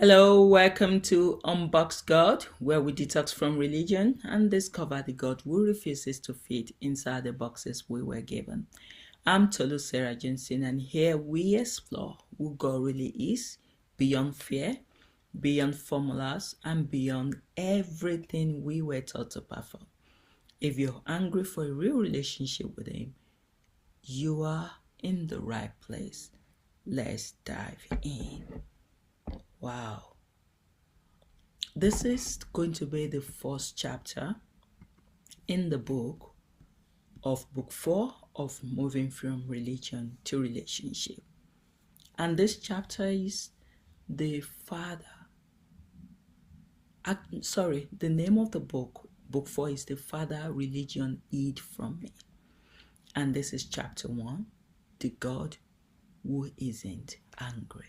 Hello, welcome to Unboxed God, where we detox from religion and discover the God who refuses to fit inside the boxes we were given. I'm Tolu Sarah Jensen, and here we explore who God really is beyond fear, beyond formulas, and beyond everything we were taught to perform. If you're hungry for a real relationship with Him, you are in the right place. Let's dive in. Wow. This is going to be the first chapter in the book of book 4 of moving from religion to relationship. And this chapter is the name of the book 4 is The Father Religion Hid From Me. And this is chapter 1, The God Who Isn't Angry.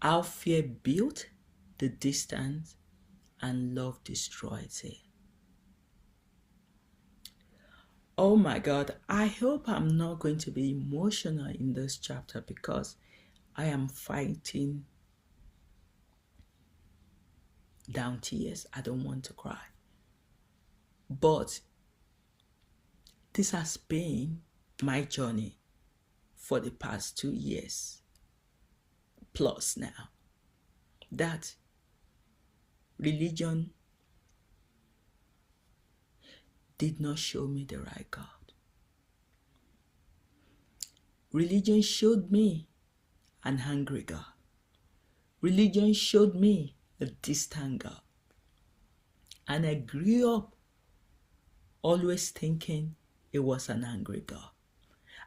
How fear built the distance and love destroys it. Oh my God, I hope I'm not going to be emotional in this chapter because I am fighting down tears. I don't want to cry. But this has been my journey for the past 2 years plus now. That religion did not show me the right God. Religion showed me an angry God. Religion showed me a distant God. And I grew up always thinking it was an angry God.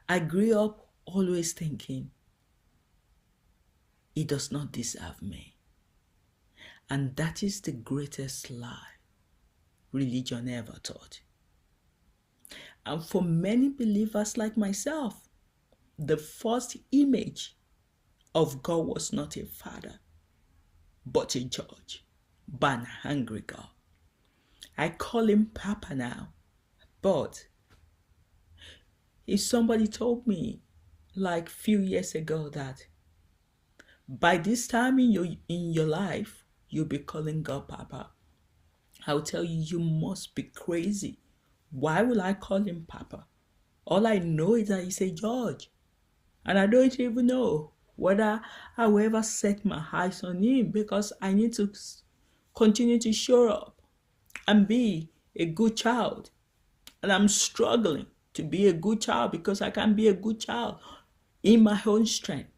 I grew up always thinking He does not deserve me. And that is the greatest lie religion ever taught. And for many believers like myself, the first image of God was not a father, but a judge, but an angry God. I call Him Papa now, but if somebody told me like few years ago that by this time in your life, you'll be calling God Papa, I'll tell you, you must be crazy. Why will I call Him Papa? All I know is that He's a judge. And I don't even know whether I will ever set my eyes on Him because I need to continue to show up and be a good child. And I'm struggling to be a good child because I can't be a good child in my own strength.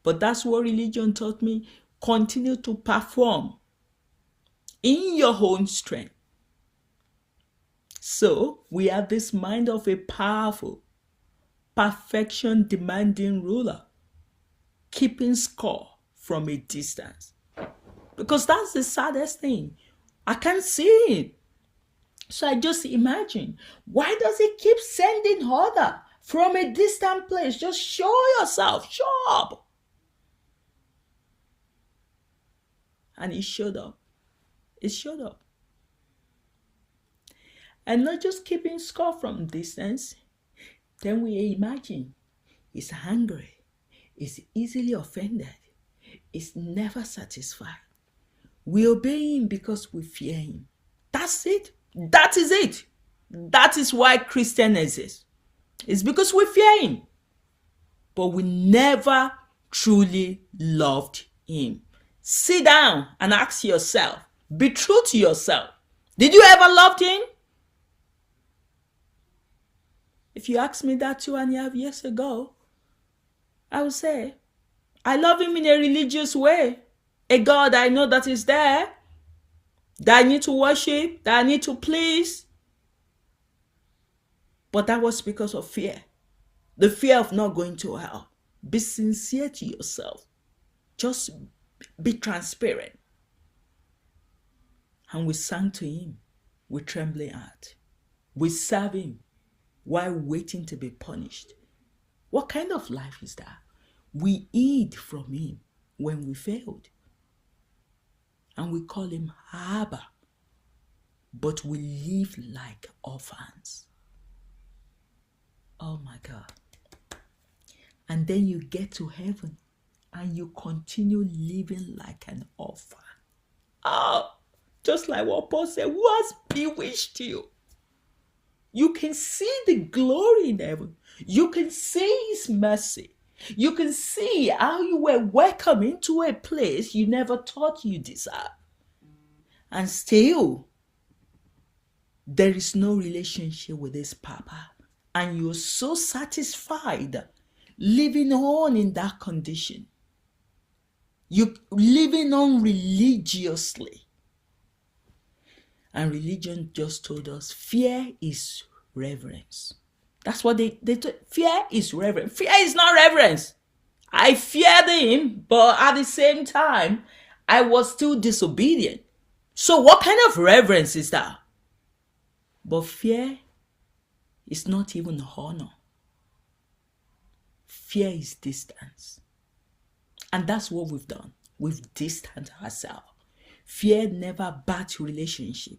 But that's what religion taught me. Continue to perform in your own strength. So we have this mind of a powerful, perfection demanding ruler, keeping score from a distance. Because that's the saddest thing. I can't see it. So I just imagine, why does He keep sending order from a distant place? Just show yourself, show up. And He showed up. He showed up. And not just keeping score from distance, then we imagine He's angry, He's easily offended, He's never satisfied. We obey Him because we fear Him. That's it. That is it. That is why Christian exists. It's because we fear Him. But we never truly loved Him. Sit down and ask yourself. Be true to yourself. Did you ever love Him? If you asked me that 2.5 years ago, I would say, I love Him in a religious way. A God I know that is there, that I need to worship, that I need to please. But that was because of fear. The fear of not going to hell. Be sincere to yourself. Just be transparent. And we sang to Him with trembling heart. We serve Him while waiting to be punished. What kind of life is that? We hid from Him when we failed. And we call Him Abba. But we live like orphans. Oh my God. And then you get to heaven and you continue living like an orphan. Oh, just like what Paul said, who has bewitched you? You can see the glory in heaven. You can see his mercy. You can see how you were welcomed into a place you never thought you deserved. And still, there is no relationship with his Papa. And you're so satisfied living on in that condition. You're living on religiously. And religion just told us fear is reverence. That's what they fear is reverence. Fear is not reverence. I feared him, but at the same time, I was still disobedient. So what kind of reverence is that? But fear is not even honor. Fear is distance. And that's what we've done. We've distanced ourselves. Fear never bats relationship.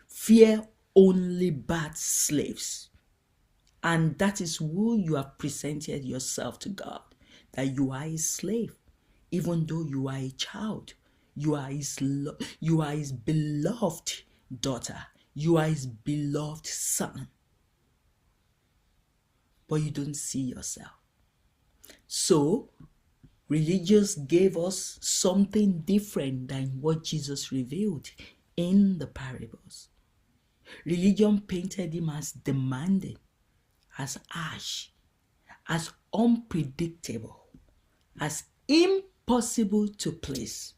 Fear only bats slaves. And that is who you have presented yourself to God. That you are a slave. Even though you are a child. You are his beloved daughter. You are his beloved son. But you don't see yourself. So, religious gave us something different than what Jesus revealed in the parables. Religion painted him as demanding, as harsh, as unpredictable, as impossible to please.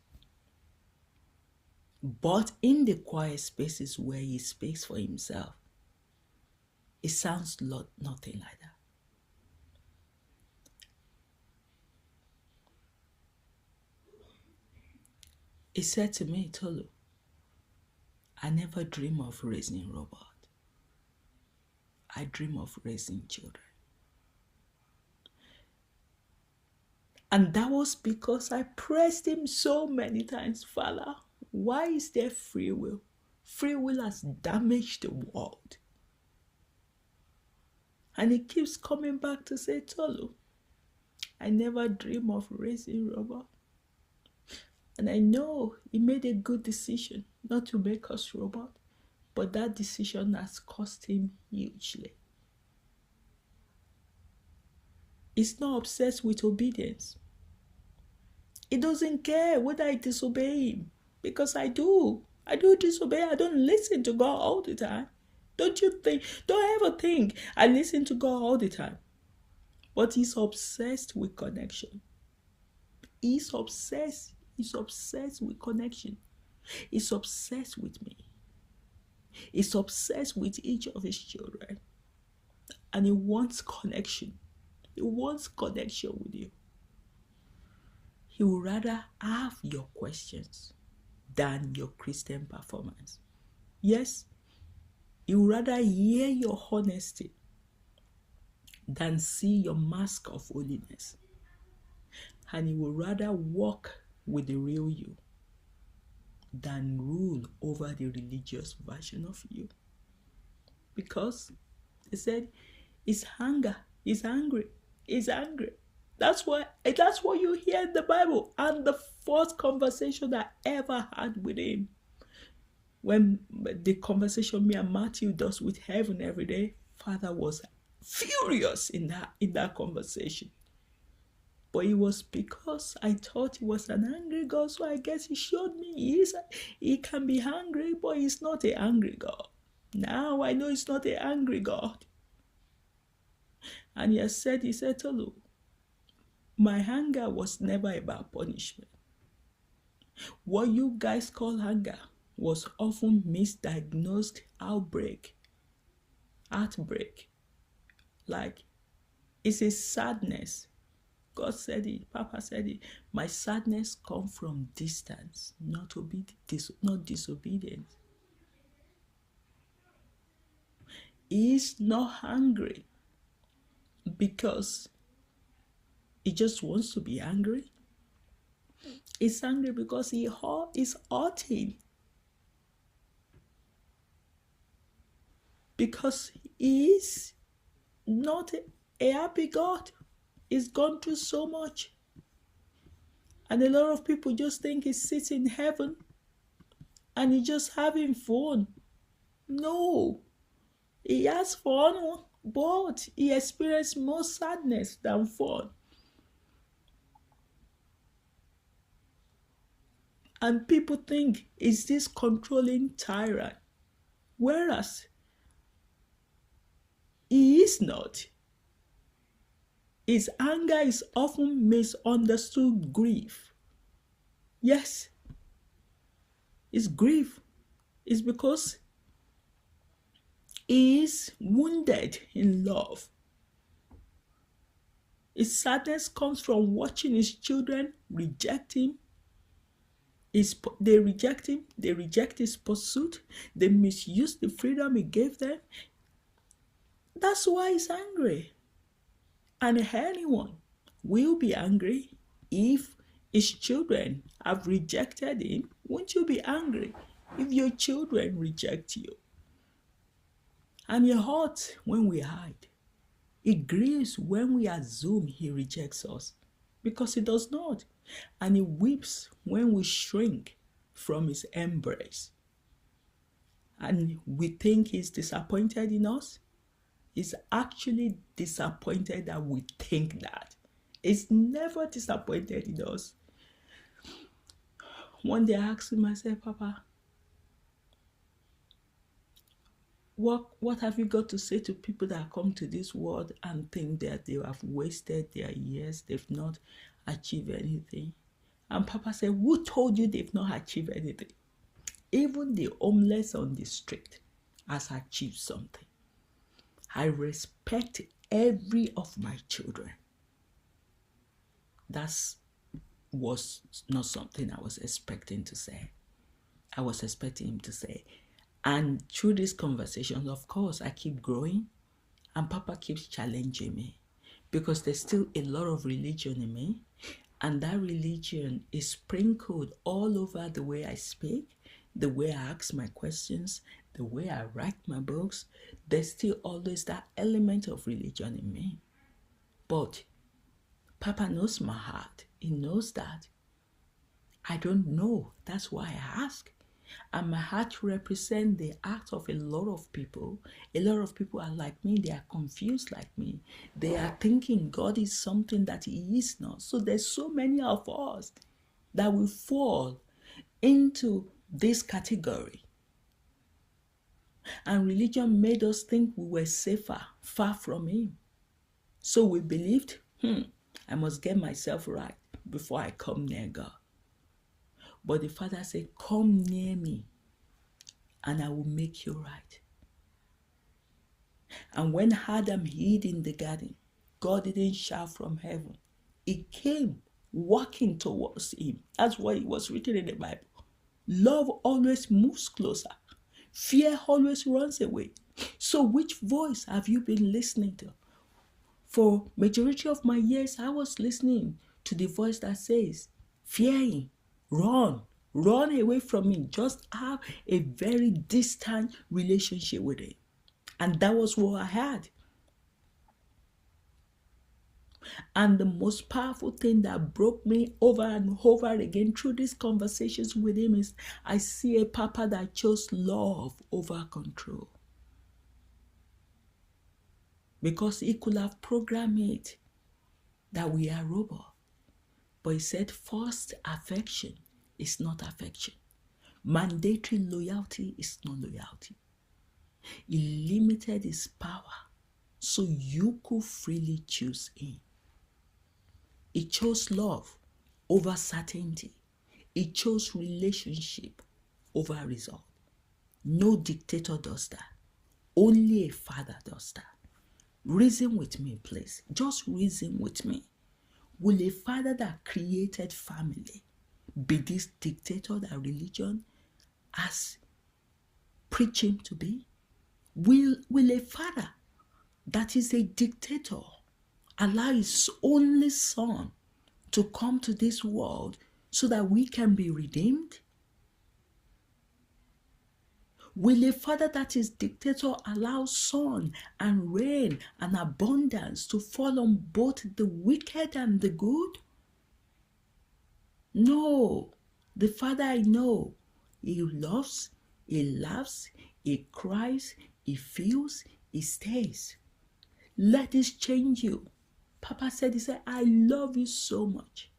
But in the quiet spaces where he speaks for himself, it sounds nothing like that. He said to me, Tolu, I never dream of raising a robot. I dream of raising children. And that was because I pressed him so many times, Father, why is there free will? Free will has damaged the world. And he keeps coming back to say, Tolu, I never dream of raising a robot. And I know he made a good decision not to make us robot, but that decision has cost him hugely. He's not obsessed with obedience. He doesn't care whether I disobey him, because I do. I do disobey. I don't listen to God all the time. Don't ever think I listen to God all the time. But he's obsessed with connection. He's obsessed with connection. He's obsessed with me. He's obsessed with each of his children. And he wants connection. He wants connection with you. He would rather have your questions than your Christian performance. Yes, he would rather hear your honesty than see your mask of holiness. And he would rather walk with the real you than rule over the religious version of you. Because he said, it's hunger, he's hungry, he's angry. That's what you hear in the Bible. And the first conversation I ever had with him, when the conversation me and Matthew does with heaven every day, Father was furious in that conversation. But it was because I thought he was an angry God, so I guess he showed me he can be hungry, but he's not an angry God. Now I know he's not an angry God. And he said, Tolu, my hunger was never about punishment. What you guys call hunger was often misdiagnosed heartbreak. Like, it's a sadness. God said it, Papa said it. My sadness comes from distance, not disobedience. He's not hungry because he just wants to be angry. He's angry because he is hurting. Because he is not a happy God. He's gone through so much. And a lot of people just think he sits in heaven and he's just having fun. No, he has fun, but he experienced more sadness than fun. And people think he's this controlling tyrant, whereas he is not. His anger is often misunderstood grief. Yes, his grief is because he is wounded in love. His sadness comes from watching his children reject him. They reject him, they reject his pursuit, they misuse the freedom he gave them. That's why he's angry. And anyone will be angry if his children have rejected him. Won't you be angry if your children reject you? And it hurts when we hide. It grieves when we assume he rejects us, because he does not. And he weeps when we shrink from his embrace. And we think he's disappointed in us. He's actually disappointed that we think that. He's never disappointed in us. One day I asked him, I said, Papa, what have you got to say to people that come to this world and think that they have wasted their years, they've not achieved anything? And Papa said, who told you they've not achieved anything? Even the homeless on the street has achieved something. I respect every of my children. That was not something I was expecting to say. I was expecting him to say. And through these conversations, of course, I keep growing, and Papa keeps challenging me, because there's still a lot of religion in me, and that religion is sprinkled all over the way I speak, the way I ask my questions, the way I write my books. There's still always that element of religion in me. But Papa knows my heart. He knows that I don't know. That's why I ask. And my heart represents the act of a lot of people. A lot of people are like me. They are confused like me. They are thinking God is something that he is not. So there's so many of us that will fall into this category. And religion made us think we were safer, far from him. So we believed, I must get myself right before I come near God. But the Father said, come near me and I will make you right. And when Adam hid in the garden, God didn't shout from heaven. He came walking towards him. That's what it was written in the Bible. Love always moves closer. Fear always runs away. So which voice have you been listening to? For majority of my years, I was listening to the voice that says, fear him, run away from him. Just have a very distant relationship with him. And that was what I had. And the most powerful thing that broke me over and over again through these conversations with him is I see a Papa that chose love over control. Because he could have programmed it that we are robots. But he said first affection is not affection. Mandatory loyalty is not loyalty. He limited his power so you could freely choose him. He chose love over certainty. He chose relationship over result. No dictator does that. Only a father does that. Reason with me, please. Just reason with me. Will a father that created family be this dictator that religion has preached him to be? Will a father that is a dictator allow his only son to come to this world so that we can be redeemed? Will a father that is dictator allow sun and rain and abundance to fall on both the wicked and the good? No, the Father I know, He loves, He laughs, He cries, He feels, He stays. Let this change you. Papa said, He said, I love you so much.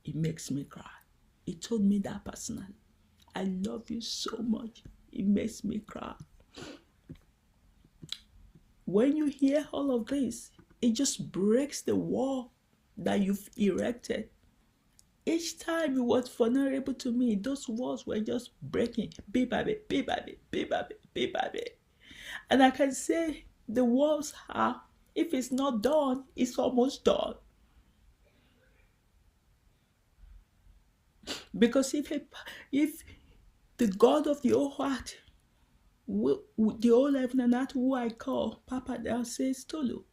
It makes me cry. He told me that personally. I love you so much. It makes me cry. When you hear all of this, it just breaks the wall that you've erected. Each time you was vulnerable to me, those walls were just breaking, bit by bit, bit by bit, bit by bit, bit by bit. And I can say the walls are, if it's not done, it's almost done. Because if the God of the whole heart, the whole heaven and earth, who I call Papa, now says, Tolu,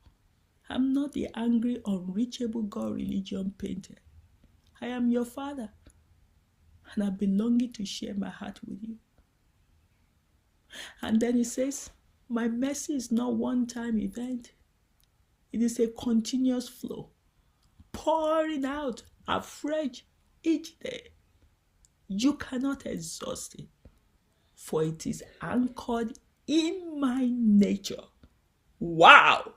I'm not the angry, unreachable God religion painter. I am your Father, and I've been longing to share my heart with you. And then He says, my mercy is not one-time event. It is a continuous flow, pouring out afresh each day. You cannot exhaust it, for it is anchored in my nature. Wow!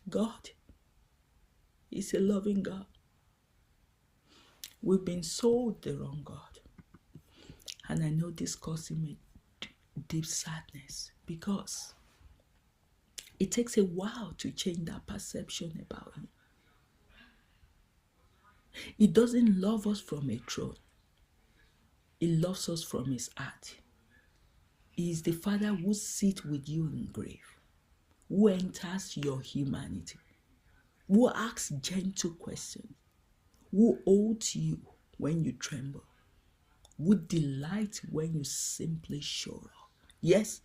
God is a loving God. We've been sold the wrong God. And I know this causing me deep sadness, because it takes a while to change that perception about Him. He doesn't love us from a throne. He loves us from His heart. He is the Father who sits with you in grave, who enters your humanity, who asks gentle questions, who holds you when you tremble, who delights when you simply show up. Yes,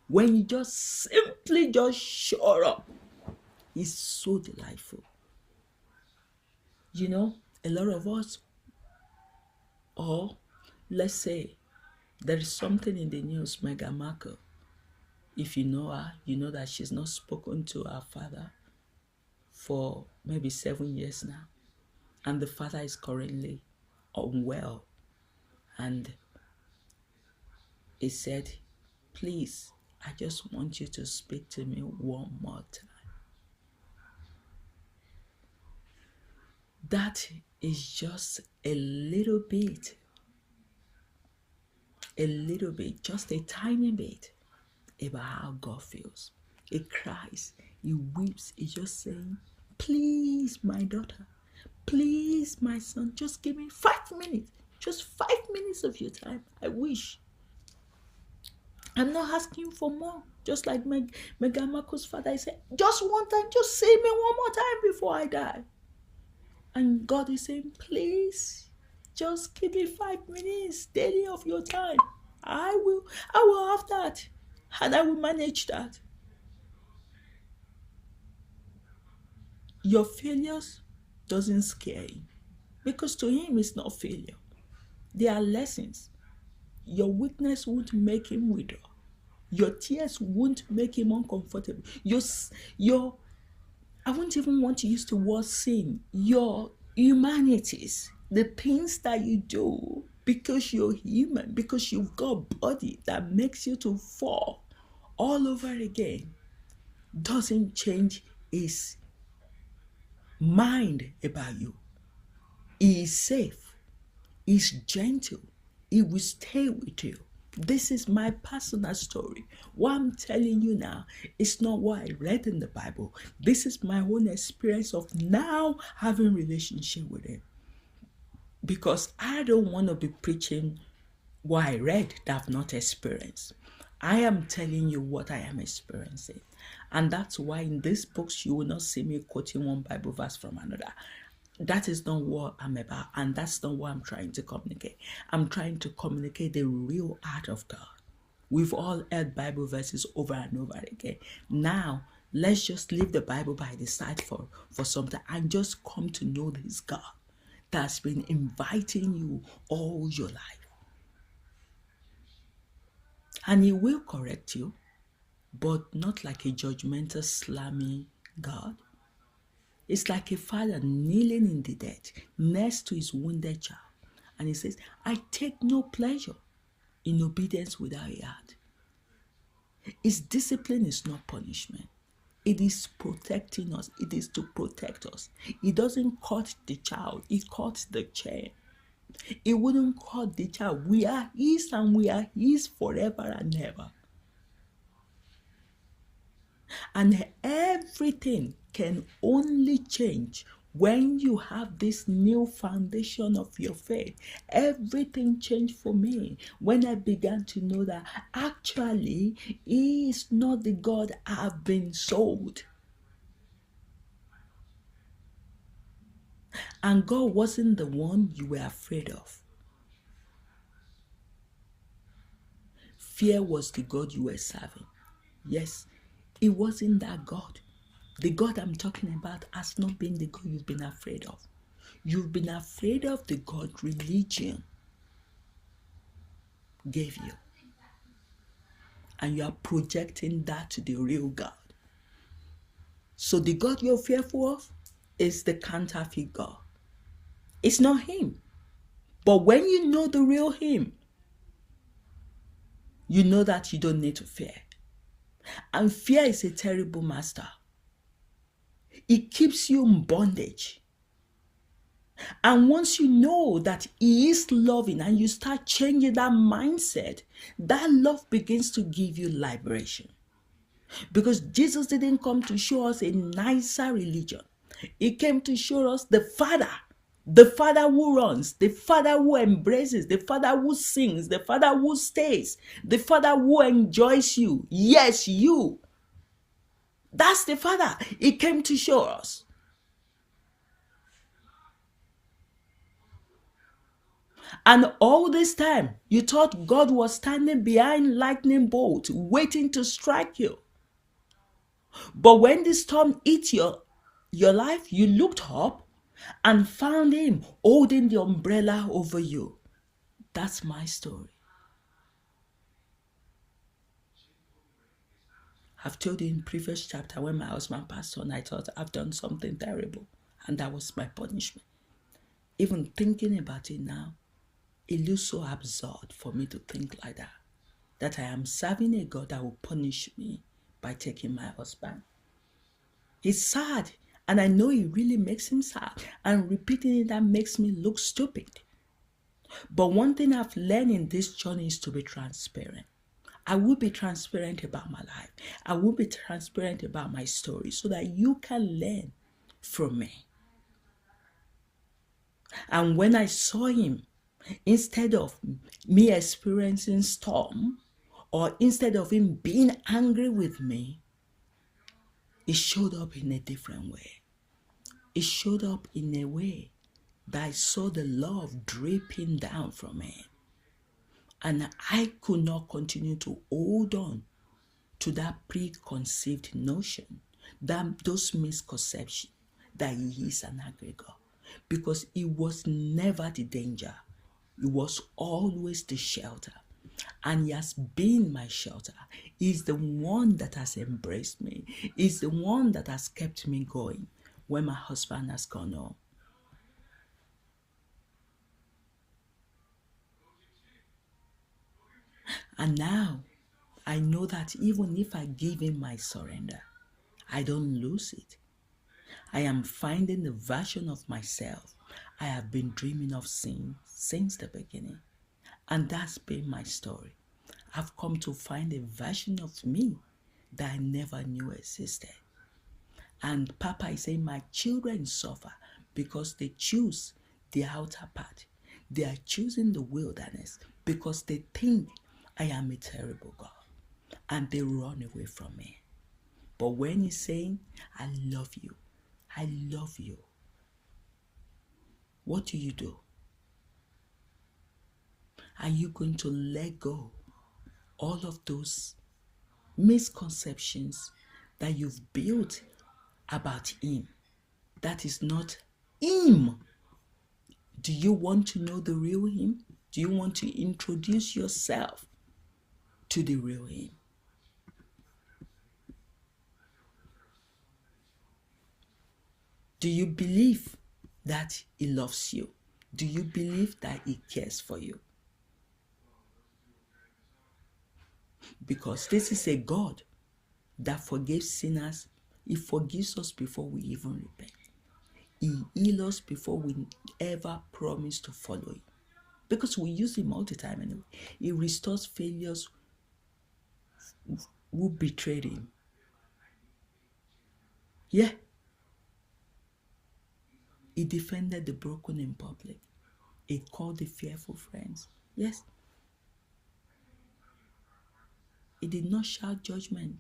when you just simply just show up, He's so delightful. You know, a lot of us, or let's say there is something in the news, Meghan Markle. If you know her, you know that she's not spoken to her father for maybe 7 years now. And the father is currently unwell. And he said, please, I just want you to speak to me one more time. That is just a little bit, just a tiny bit about how God feels. He cries, He weeps, He's just saying, please, my daughter, please, my son, just give me 5 minutes, just 5 minutes of your time. I wish. I'm not asking for more. Just like Meghan Markle's father, I said, just one time, just save me one more time before I die. And God is saying, please, just give me 5 minutes daily of your time. I will have that, and I will manage that. Your failures doesn't scare Him, because to Him it's not failure. They are lessons. Your weakness won't make Him withdraw. Your tears won't make Him uncomfortable. I won't even want to use the word sin. Your humanities, the things that you do because you're human, because you've got a body that makes you to fall all over again, doesn't change His mind about you. He is safe. He's gentle. He will stay with you. This is my personal story. What I'm telling you now is not what I read in the Bible. This is my own experience of now having relationship with Him. Because I don't want to be preaching what I read that I've not experienced. I am telling you what I am experiencing. And that's why in these books you will not see me quoting one Bible verse from another. That is not what I'm about, and that's not what I'm trying to communicate. I'm trying to communicate the real heart of God. We've all heard Bible verses over and over again. Now, let's just leave the Bible by the side for some time and just come to know this God that's been inviting you all your life. And He will correct you. but not like a judgmental, slamming God. It's like a father kneeling in the dirt next to his wounded child. And he says, I take no pleasure in obedience without a heart. His discipline is not punishment. It is protecting us. It is to protect us. It doesn't cut the child. It cuts the chain. It wouldn't cut the child. We are his and we are his forever and ever. And everything can only change when you have this new foundation of your faith. Everything changed for me when I began to know that actually he is not the God I've been sold. And God wasn't the one you were afraid of. Fear was the God you were serving. Yes, it wasn't that God. The God I'm talking about has not been the God you've been afraid of. You've been afraid of the God religion gave you. And you are projecting that to the real God. So the God you're fearful of is the counterfeit God. It's not him. But when you know the real him, you know that you don't need to fear. And fear is a terrible master. It keeps you in bondage. And once you know that he is loving and you start changing that mindset, that love begins to give you liberation. Because Jesus didn't come to show us a nicer religion. He came to show us the Father who runs, the Father who embraces, the Father who sings, the Father who stays, the Father who enjoys you. Yes, you. That's the Father he came to show us. And all this time, you thought God was standing behind lightning bolt, waiting to strike you. But when the storm hit your life, you looked up and found him holding the umbrella over you. That's my story. I've told you in previous chapter when my husband passed on, I thought I've done something terrible. And that was my punishment. Even thinking about it now, it looks so absurd for me to think like that. That I am serving a God that will punish me by taking my husband. It's sad. And I know it really makes him sad. And repeating it, that makes me look stupid. But one thing I've learned in this journey is to be transparent. I will be transparent about my life. I will be transparent about my story so that you can learn from me. And when I saw him, instead of me experiencing storm, or instead of him being angry with me, it showed up in a different way. It showed up in a way that I saw the love dripping down from him. And I could not continue to hold on to that preconceived notion, those misconceptions that he is an angry God. Because it was never the danger. It was always the shelter. And he has been my shelter. He's the one that has embraced me. He's the one that has kept me going when my husband has gone home. And now, I know that even if I give him my surrender, I don't lose it. I am finding the version of myself I have been dreaming of seeing since the beginning. And that's been my story. I've come to find a version of me that I never knew existed. And Papa is saying my children suffer because they choose the outer part. They are choosing the wilderness because they think I am a terrible God. And they run away from me. But when he's saying, I love you, I love you, what do? Are you going to let go all of those misconceptions that you've built about him? That is not him. Do you want to know the real him? Do you want to introduce yourself to the real him? Do you believe that He loves you? Do you believe that He cares for you? Because this is a God that forgives sinners. He forgives us before we even repent. He heals us before we ever promise to follow Him. Because we use Him all the time anyway. He restores failures who betrayed Him. Yeah. He defended the broken in public. He called the fearful friends. Yes. He did not shout judgment.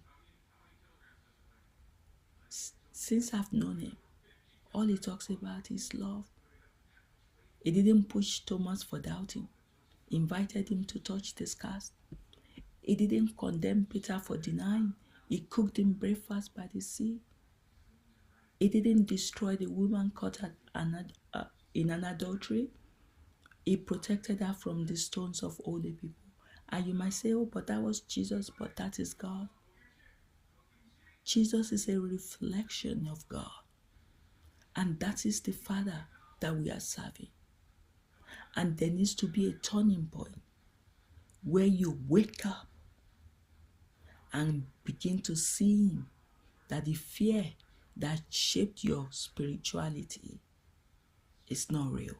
Since I've known Him, all He talks about is love. He didn't push Thomas for doubting. He invited him to touch the scars. He didn't condemn Peter for denying. He cooked him breakfast by the sea. He didn't destroy the woman caught in an adultery. He protected her from the stones of holy people. And you might say, oh, but that was Jesus, but that is God. Jesus is a reflection of God. And that is the Father that we are serving. And there needs to be a turning point where you wake up and begin to see that the fear that shaped your spirituality is not real.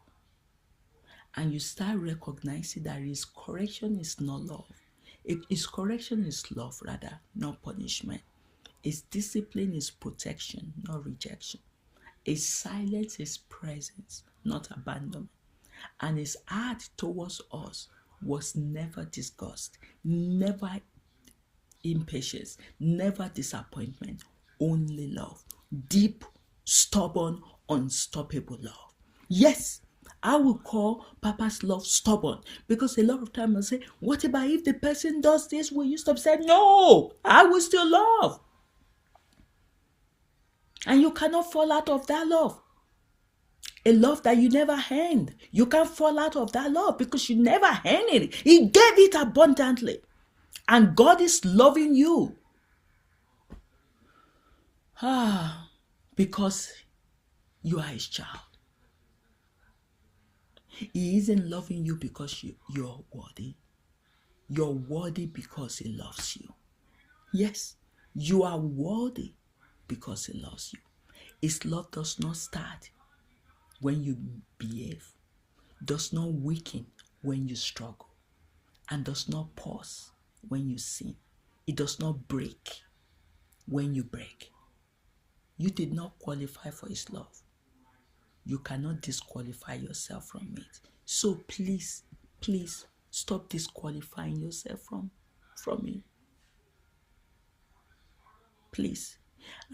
And you start recognizing that His correction is not love. His correction is love, rather, not punishment. His discipline is protection, not rejection. His silence is presence, not abandonment. And His heart towards us was never disgust, never impatience, never disappointment, only love. Deep, stubborn, unstoppable love. Yes, I will call Papa's love stubborn, because a lot of times I say, what about if the person does this? Will you stop? Saying, no, I will still love. And you cannot fall out of that love. A love that you never earned. You can't fall out of that love because you never earned it. He gave it abundantly. And God is loving you. Because you are His child. He isn't loving you because you're worthy. You're worthy because He loves you. Yes, you are worthy because He loves you. His love does not start when you behave, does not weaken when you struggle, and does not pause when you sin. It does not break when you break. You did not qualify for His love. You cannot disqualify yourself from it. So please, please stop disqualifying yourself from it. Please.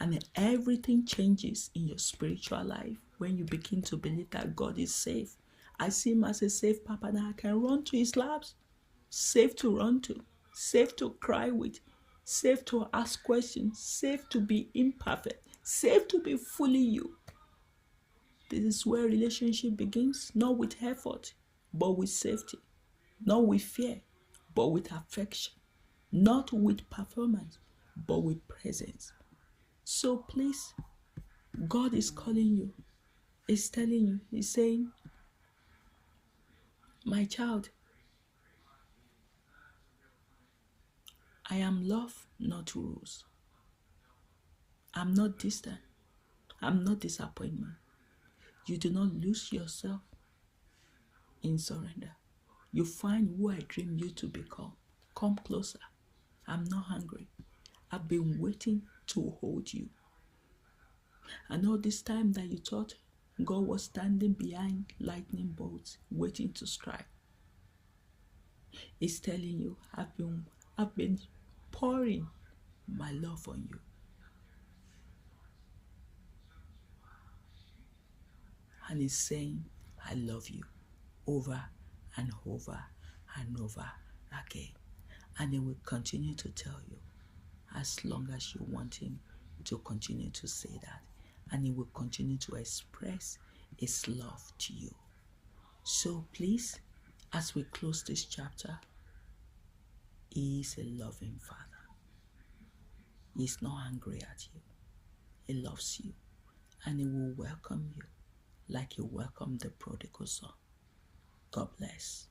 And everything changes in your spiritual life when you begin to believe that God is safe. I see Him as a safe Papa that I can run to His laps. Safe to run to. Safe to cry with. Safe to ask questions. Safe to be imperfect. Safe to be fully you. This is where relationship begins, not with effort, but with safety. Not with fear, but with affection. Not with performance, but with presence. So please, God is calling you. He's telling you. He's saying, my child, I am love, not rules. I'm not distant. I'm not disappointment. You do not lose yourself in surrender. You find who I dream you to become. Come closer. I'm not hungry. I've been waiting to hold you. And all this time that you thought God was standing behind lightning bolts, waiting to strike, He's telling you, I've been pouring my love on you. And He's saying, I love you over and over and over again. And He will continue to tell you as long as you want Him to continue to say that. And He will continue to express His love to you. So please, as we close this chapter, He is a loving Father. He's not angry at you. He loves you. and He will welcome you like He welcomed the prodigal son. God bless.